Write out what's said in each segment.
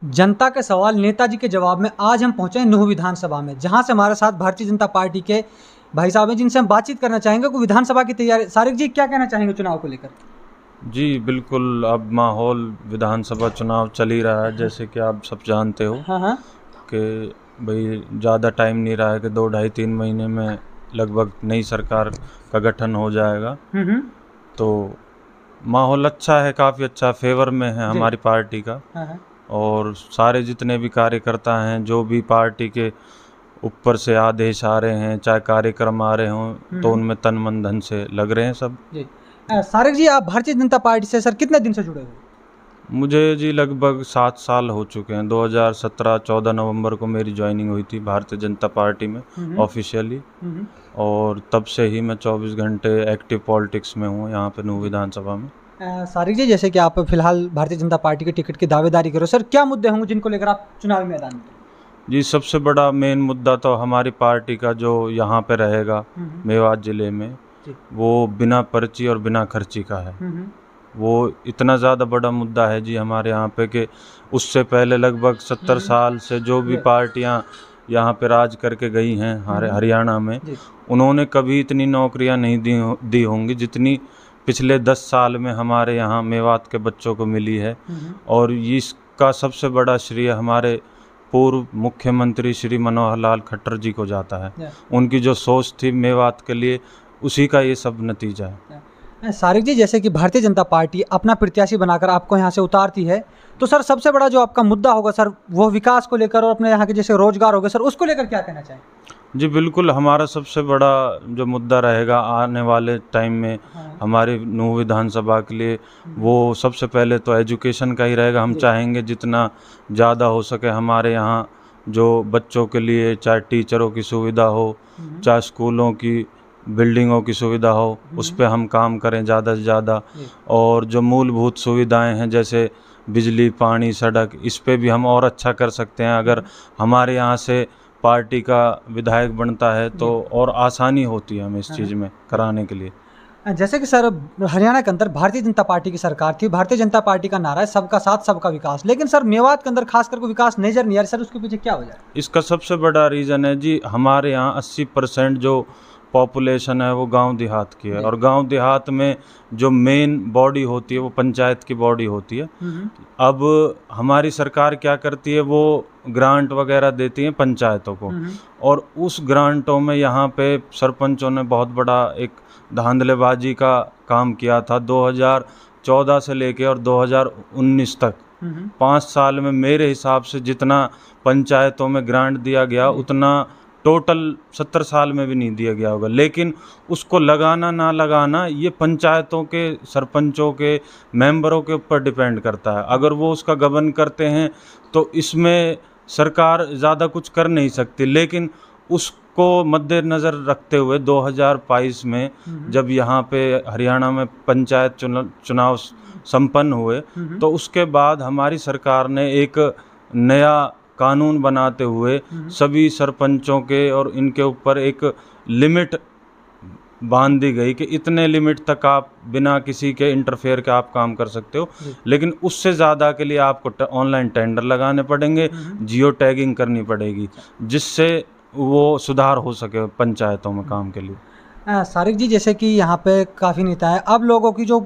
जनता के सवाल नेताजी के जवाब में आज हम पहुंचे हैं नूह विधानसभा में, जहां से हमारे साथ भारतीय जनता पार्टी के भाई साहब हैं जिनसे हम बातचीत करना चाहेंगे कि विधानसभा की तैयारी। सारिक जी, क्या कहना चाहेंगे चुनाव को लेकर? जी बिल्कुल, अब माहौल विधानसभा चुनाव चल ही रहा है, जैसे कि आप सब जानते हो हाँ कि भाई ज़्यादा टाइम नहीं रहा है कि 2 ढाई 3 महीने में लगभग नई सरकार का गठन हो जाएगा। तो माहौल अच्छा है, काफ़ी अच्छा फेवर में है हमारी पार्टी का। और सारे जितने भी कार्यकर्ता हैं, जो भी पार्टी के ऊपर से आदेश आ रहे हैं, चाहे कार्यक्रम आ रहे हों, तो उनमें तन मन धन से लग रहे हैं सब। जी सारिक जी, आप भारतीय जनता पार्टी से सर कितने दिन से जुड़े हुए? मुझे जी लगभग 7 साल हो चुके हैं। 2017 14 नवंबर को मेरी ज्वाइनिंग हुई थी भारतीय जनता पार्टी में ऑफिशियली, और तब से ही मैं 24 घंटे एक्टिव पॉलिटिक्स में हूँ यहाँ पे नूह विधानसभा में। सारिक जी, जैसे कि आप फिलहाल भारतीय जनता पार्टी के टिकट की दावेदारी करो, सर क्या मुद्दे होंगे जिनको लेकर आप चुनावी मैदान में? जी सबसे बड़ा मेन मुद्दा तो हमारी पार्टी का जो यहाँ पे रहेगा मेवात ज़िले में, वो बिना पर्ची और बिना खर्ची का है। वो इतना ज़्यादा बड़ा मुद्दा है जी हमारे यहाँ पे कि उससे पहले लगभग 70 साल से जो भी पार्टियाँ यहाँ पे राज करके गई हैं हरियाणा में, उन्होंने कभी इतनी नौकरियाँ नहीं दी होंगी जितनी पिछले 10 साल में हमारे यहाँ मेवात के बच्चों को मिली है। और इसका सबसे बड़ा श्रेय हमारे पूर्व मुख्यमंत्री श्री मनोहर लाल खट्टर जी को जाता है। उनकी जो सोच थी मेवात के लिए, उसी का ये सब नतीजा है। सारिक जी, जैसे कि भारतीय जनता पार्टी अपना प्रत्याशी बनाकर आपको यहाँ से उतारती है, तो सर सबसे बड़ा जो आपका मुद्दा होगा सर, वो विकास को लेकर और अपने यहाँ के जैसे रोजगार होगा सर, उसको लेकर क्या कहना चाहें? जी बिल्कुल, हमारा सबसे बड़ा जो मुद्दा रहेगा आने वाले टाइम में हमारी नूह विधानसभा के लिए, वो सबसे पहले तो एजुकेशन का ही रहेगा। हम चाहेंगे जितना ज़्यादा हो सके हमारे यहाँ जो बच्चों के लिए, चाहे टीचरों की सुविधा हो, चाहे स्कूलों की बिल्डिंगों की सुविधा हो, उस पर हम काम करें ज़्यादा से ज़्यादा। और जो मूलभूत सुविधाएं हैं जैसे बिजली, पानी, सड़क, इस पे भी हम और अच्छा कर सकते हैं। अगर हमारे यहाँ से पार्टी का विधायक बनता है तो और आसानी होती है हमें इस चीज़ में कराने के लिए। जैसे कि सर हरियाणा के अंदर भारतीय जनता पार्टी की सरकार थी, भारतीय जनता पार्टी का नारा है सबका साथ सबका विकास, लेकिन सर मेवात के अंदर खास करके विकास नजर नहीं आ रहा सर, उसके पीछे क्या वजह है? इसका सबसे बड़ा रीज़न है जी, हमारे यहाँ 80% जो पॉपुलेशन है वो गांव देहात की है, और गांव देहात में जो मेन बॉडी होती है वो पंचायत की बॉडी होती है। अब हमारी सरकार क्या करती है, वो ग्रांट वगैरह देती है पंचायतों को, और उस ग्रांटों में यहाँ पे सरपंचों ने बहुत बड़ा एक धांधलेबाजी का काम किया था। 2014 से लेके और 2019 तक 5 साल में मेरे हिसाब से जितना पंचायतों में ग्रांट दिया गया उतना टोटल 70 साल में भी नहीं दिया गया होगा। लेकिन उसको लगाना ना लगाना ये पंचायतों के सरपंचों के मेंबरों के ऊपर डिपेंड करता है। अगर वो उसका गबन करते हैं तो इसमें सरकार ज़्यादा कुछ कर नहीं सकती। लेकिन उसको मद्देनज़र रखते हुए 2022 में जब यहाँ पे हरियाणा में पंचायत चुनाव संपन्न हुए, तो उसके बाद हमारी सरकार ने एक नया कानून बनाते हुए सभी सरपंचों के और इनके ऊपर एक लिमिट बांध दी गई कि इतने लिमिट तक आप बिना किसी के इंटरफेयर के आप काम कर सकते हो, लेकिन उससे ज़्यादा के लिए आपको ऑनलाइन टेंडर लगाने पड़ेंगे, जियो टैगिंग करनी पड़ेगी, जिससे वो सुधार हो सके पंचायतों में काम के लिए। सारिक जी, जैसे कि यहाँ पे काफ़ी नेता है, अब लोगों की जो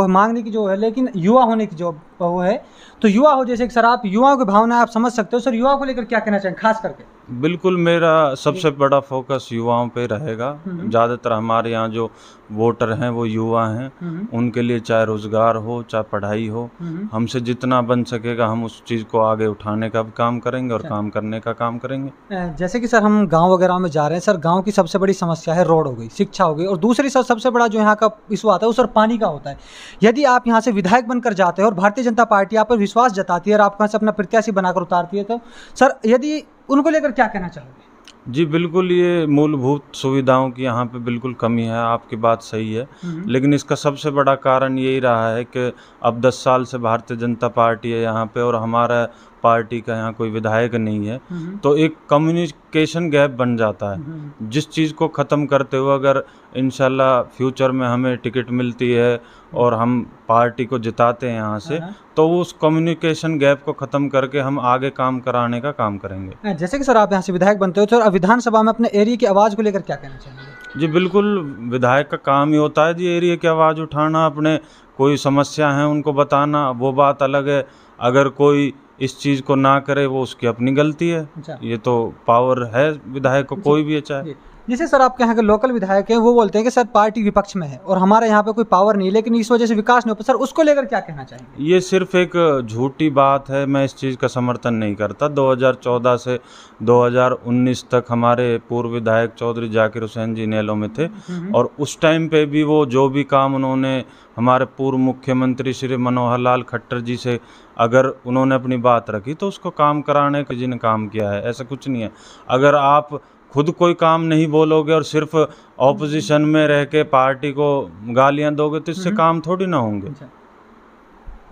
मांगने की जो है, लेकिन युवा होने की जो वो है, तो युवा हो, जैसे कि सर आप युवाओं की भावना आप समझ सकते हो, सर युवाओं को लेकर क्या कहना चाहेंगे खास करके? बिल्कुल, मेरा सबसे बड़ा फोकस युवाओं पे रहेगा। ज़्यादातर हमारे यहाँ जो वोटर हैं वो युवा हैं, उनके लिए चाहे रोज़गार हो चाहे पढ़ाई हो, हमसे जितना बन सकेगा हम उस चीज़ को आगे उठाने का भी काम करेंगे और काम करने का काम करेंगे। जैसे कि सर हम गांव वगैरह में जा रहे हैं सर, गांव की सबसे बड़ी समस्या है रोड हो गई, शिक्षा हो गई, और दूसरी सर सबसे बड़ा जो यहाँ का इशू आता है वो सर पानी का होता है। यदि आप यहाँ से विधायक बनकर जाते हैं और भारतीय जनता पार्टी आप पर विश्वास जताती है और आप यहाँ से अपना प्रत्याशी बनाकर उतारती है, तो सर यदि उनको लेकर क्या कहना चाहोगे? जी बिल्कुल, ये मूलभूत सुविधाओं की यहाँ पे बिल्कुल कमी है, आपकी बात सही है। लेकिन इसका सबसे बड़ा कारण यही रहा है कि अब 10 साल से भारतीय जनता पार्टी है यहाँ पे, और हमारा पार्टी का यहाँ कोई विधायक नहीं है, तो एक कम्युनिकेशन गैप बन जाता है। जिस चीज़ को ख़त्म करते हुए अगर इंशाल्लाह फ्यूचर में हमें टिकट मिलती है और हम पार्टी को जिताते हैं यहाँ से, तो उस कम्युनिकेशन गैप को ख़त्म करके हम आगे काम कराने का काम करेंगे। जैसे कि सर आप यहाँ से विधायक बनते हो, तो अब विधानसभा में अपने एरिया की आवाज़ को लेकर क्या कहना चाहेंगे? जी बिल्कुल, विधायक का काम ही होता है जी एरिया की आवाज़ उठाना, अपने कोई समस्या है उनको बताना, वो बात अलग है। अगर कोई इस चीज़ को ना करे वो उसकी अपनी गलती है। ये तो पावर है विधायक को, कोई भी है चाहे। जैसे सर आपके यहाँ के लोकल विधायक हैं, वो बोलते हैं कि सर पार्टी विपक्ष में है और हमारे यहाँ पे कोई पावर नहीं है, लेकिन इस वजह से विकास नहीं हो पाता। सर उसको लेकर क्या कहना चाहेंगे? ये सिर्फ एक झूठी बात है, मैं इस चीज़ का समर्थन नहीं करता। 2014 से 2019 तक हमारे पूर्व विधायक चौधरी जाकिर हुसैन जी इनेलो में थे, और उस टाइम पे भी वो जो भी काम उन्होंने हमारे पूर्व मुख्यमंत्री श्री मनोहर लाल खट्टर जी से अगर उन्होंने अपनी बात रखी तो उसको काम कराने का जिन्हें काम किया है, ऐसा कुछ नहीं है। अगर आप खुद कोई काम नहीं बोलोगे और सिर्फ ऑपोजिशन में रह के पार्टी को गालियां दोगे तो इससे काम थोड़ी ना होंगे।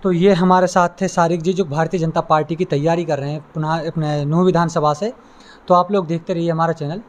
तो ये हमारे साथ थे सारिक जी, जो भारतीय जनता पार्टी की तैयारी कर रहे हैं पुनः अपने 9 विधानसभा से। तो आप लोग देखते रहिए हमारा चैनल।